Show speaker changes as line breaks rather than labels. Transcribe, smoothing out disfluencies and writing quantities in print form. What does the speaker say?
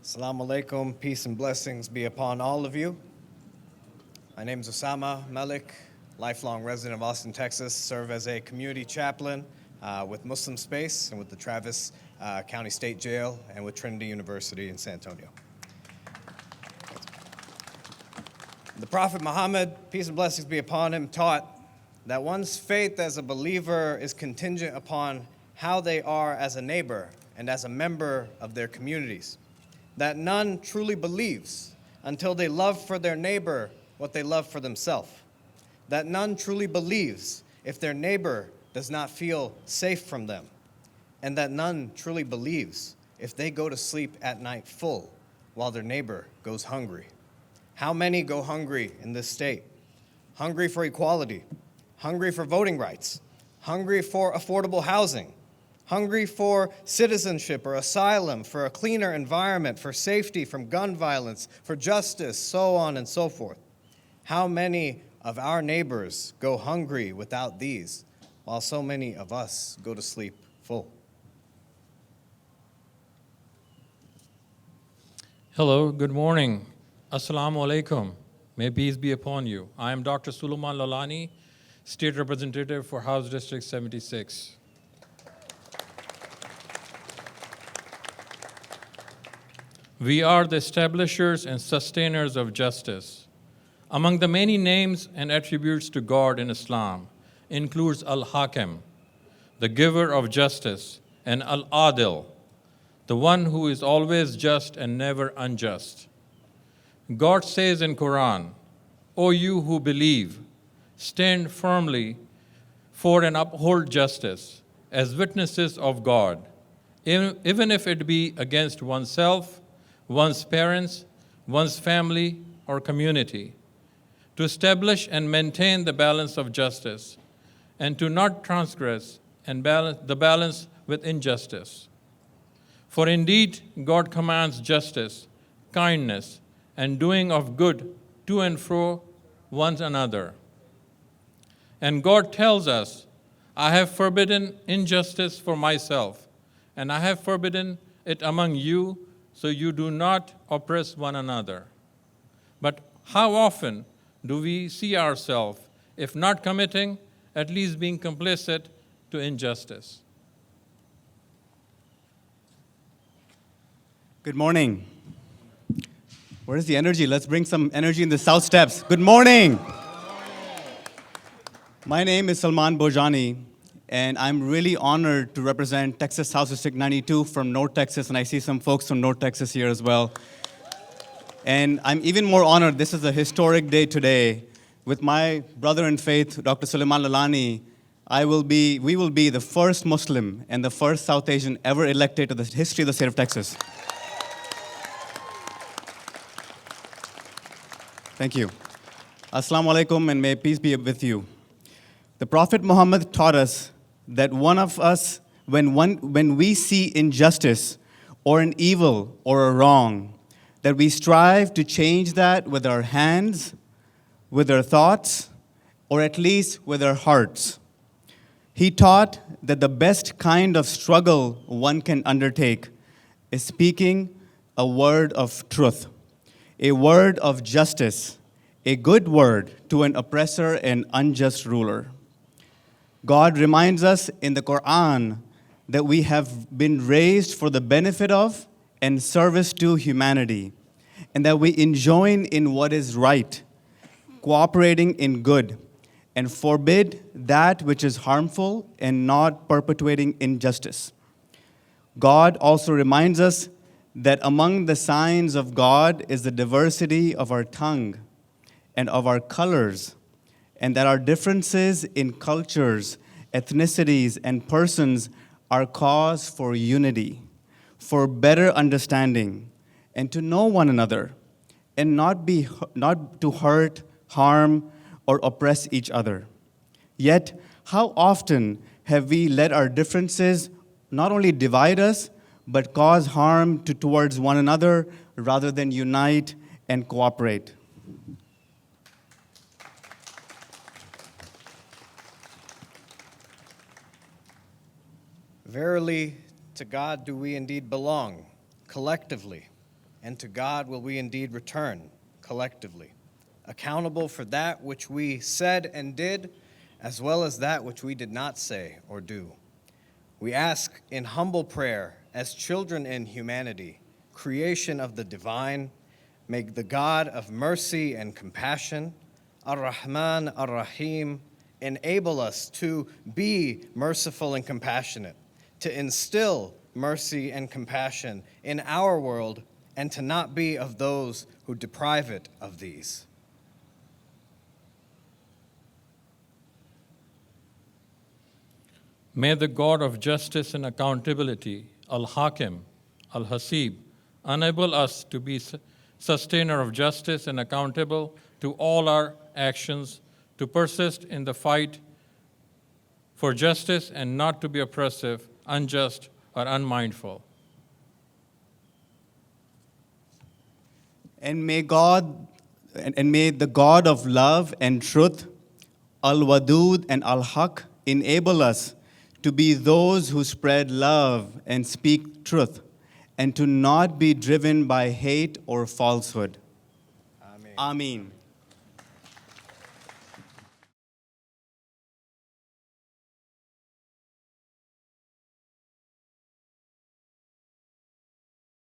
Assalamu alaikum, peace and blessings be upon all of you. My name is Usama Malik, lifelong resident of Austin, Texas, serve as a community chaplain with Muslim Space and with the Travis County State Jail and with Trinity University in San Antonio. The Prophet Muhammad, peace and blessings be upon him, taught that one's faith as a believer is contingent upon how they are as a neighbor and as a member of their communities. That none truly believes until they love for their neighbor what they love for themselves. That none truly believes if their neighbor does not feel safe from them. And that none truly believes if they go to sleep at night full while their neighbor goes hungry. How many go hungry in this state? Hungry for equality, hungry for voting rights, hungry for affordable housing, hungry for citizenship or asylum, for a cleaner environment, for safety from gun violence, for justice, so on and so forth. How many of our neighbors go hungry without these, while so many of us go to sleep full?
Hello, good morning. Assalamu alaikum. May peace be upon you. I am Dr. Sulemon Lalani, State Representative for House District 76. We are the establishers and sustainers of justice. Among the many names and attributes to God in Islam includes Al-Hakim, the giver of justice, and Al-Adil, the one who is always just and never unjust. God says in Quran, "O you who believe, stand firmly for and uphold justice as witnesses of God, even if it be against oneself, one's parents, one's family, or community, to establish and maintain the balance of justice, and to not transgress and balance with injustice. For indeed, God commands justice, kindness, and doing of good to and fro one another. And God tells us, I have forbidden injustice for myself, and I have forbidden it among you, so you do not oppress one another. But how often do we see ourselves, if not committing, at least being complicit to injustice?"
Good morning. Where's the energy? Let's bring some energy in the South Steps. Good morning. My name is Salman Bhojani, and I'm really honored to represent Texas House District 92 from North Texas, and I see some folks from North Texas here as well. And I'm even more honored, this is a historic day today. With my brother in faith, Dr. Sulemon Lalani, we will be the first Muslim and the first South Asian ever elected to the history of the state of Texas. Thank you. Assalamu alaikum, and may peace be with you. The Prophet Muhammad taught us that one of us, when we see injustice or an evil or a wrong, that we strive to change that with our hands, with our thoughts, or at least with our hearts. He taught that the best kind of struggle one can undertake is speaking a word of truth, a word of justice, a good word to an oppressor and unjust ruler. God reminds us in the Quran that we have been raised for the benefit of and service to humanity, and that we enjoin in what is right, cooperating in good, and forbid that which is harmful and not perpetuating injustice. God also reminds us that among the signs of God is the diversity of our tongue and of our colors, and that our differences in cultures, ethnicities, and persons are cause for unity, for better understanding, and to know one another, and not to hurt, harm, or oppress each other. Yet, how often have we let our differences not only divide us, but cause harm towards one another rather than unite and cooperate?
Verily, to God do we indeed belong, collectively, and to God will we indeed return collectively, accountable for that which we said and did, as well as that which we did not say or do. We ask in humble prayer, as children in humanity, creation of the divine, may the God of mercy and compassion, Ar-Rahman, Ar-Rahim, enable us to be merciful and compassionate, to instill mercy and compassion in our world, and to not be of those who deprive it of these.
May the God of justice and accountability, Al-Hakim, Al-Hasib, enable us to be sustainer of justice and accountable to all our actions, to persist in the fight for justice and not to be oppressive, unjust, or unmindful.
And may the God of love and truth, Al-Wadud and Al-Haq, enable us to be those who spread love and speak truth, and to not be driven by hate or falsehood.
Amen.
Ameen.